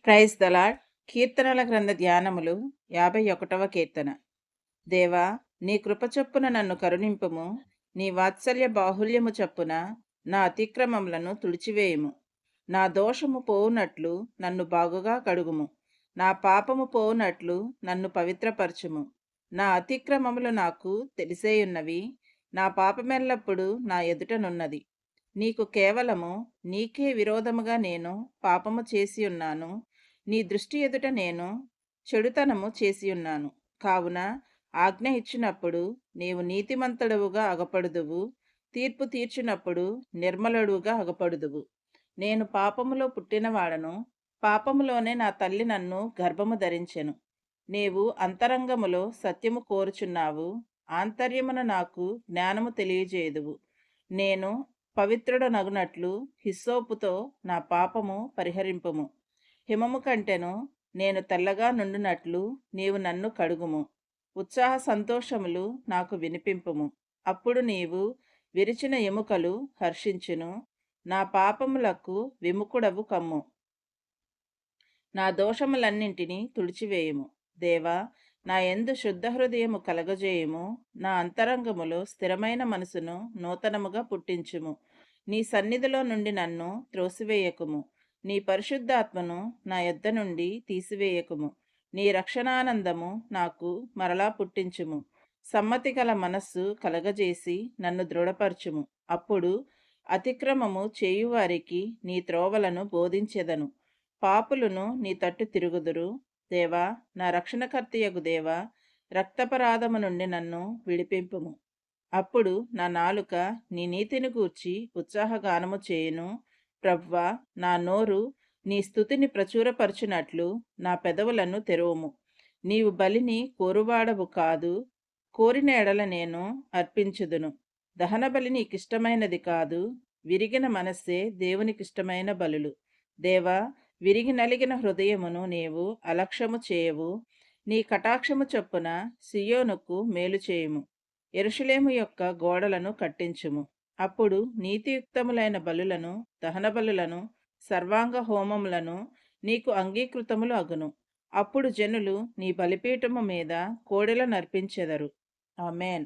Praise the lord. కీర్తనల గ్రంథ ధ్యానములు 51వ కీర్తన. దేవా, నీ కృప చొప్పున నన్ను కరుణింపుము. నీ వాత్సల్య బాహుల్యము చొప్పున నా అతిక్రమములను తుడిచివేయుము. నా దోషము పోవునట్లు నన్ను బాగుగా కడుగుము. నా పాపము పోవునట్లు నన్ను పవిత్రపరచుము. నా అతిక్రమములు నాకు తెలిసేయున్నవి. నా పాపమెల్లప్పుడు నా ఎదుటనున్నది. నీకు కేవలము నీకే విరోధముగా నేను పాపము చేసి ఉన్నాను. నీ దృష్టి ఎదుట నేను చెడుతనము చేసియున్నాను. కావున ఆజ్ఞ ఇచ్చినప్పుడు నీవు నీతిమంతుడవుగా అగపడుదువు. తీర్పు తీర్చినప్పుడు నిర్మలుడుగా అగపడుదువు. నేను పాపములో పుట్టినవాడను. పాపములోనే నా తల్లి నన్ను గర్భము ధరించెను. నీవు అంతరంగములో సత్యము కోరుచున్నావు. ఆంతర్యమున నాకు జ్ఞానము తెలియజేయుదువు. నేను పవిత్రుడనగునట్లు హిస్సోపుతో నా పాపము పరిహరింపుము. హిమము కంటెను నేను తెల్లగా నుండునట్లు నీవు నన్ను కడుగుము. ఉత్సాహ సంతోషములు నాకు వినిపింపుము. అప్పుడు నీవు విరిచిన ఎముకలు హర్షించును. నా పాపములకు విముఖుడవు కమ్ము. నా దోషములన్నింటినీ తుడిచివేయుము. దేవా, నా యందు శుద్ధ హృదయము కలగజేయుము. నా అంతరంగములో స్థిరమైన మనసును నూతనముగా పుట్టించుము. నీ సన్నిధిలో నుండి నన్ను త్రోసివేయకుము. నీ పరిశుద్ధాత్మను నా యొద్ద నుండి తీసివేయకుము. నీ రక్షణానందము నాకు మరలా పుట్టించుము. సమ్మతి గల మనస్సు కలగజేసి నన్ను దృఢపరచుము. అప్పుడు అతిక్రమము చేయువారికి నీ త్రోవలను బోధించెదను. పాపులను నీ తట్టు తిరుగుదురు. దేవా, నా రక్షణకర్తయగు దేవా, రక్తపరాధము నుండి నన్ను విడిపింపుము. అప్పుడు నా నాలుక నీ నీతిని గూర్చి ఉత్సాహగానము చేయును. ప్రవ్వా, నా నోరు నీ స్తుతిని ప్రచురపరచునట్లు నా పెదవులను తెరువుము. నీవు బలిని కోరువాడవు కాదు. కోరిన ఎడల నేను అర్పించుదును. దహన బలి నీకిష్టమైనది కాదు. విరిగిన మనస్సే దేవునికిష్టమైన బలులు. దేవా, విరిగి నలిగిన హృదయమును నీవు అలక్ష్యము చేయవు. నీ కటాక్షము చొప్పున సియోనుకు మేలు చేయుము. యెరూషలేము యొక్క గోడలను కట్టించుము. అప్పుడు నీతియుక్తములైన బలులను, దహన బలులను, సర్వాంగ హోమములను నీకు అంగీకృతములు అగును. అప్పుడు జనులు నీ బలిపీఠము మీద కోడెలను అర్పించెదరు. ఆమేన్.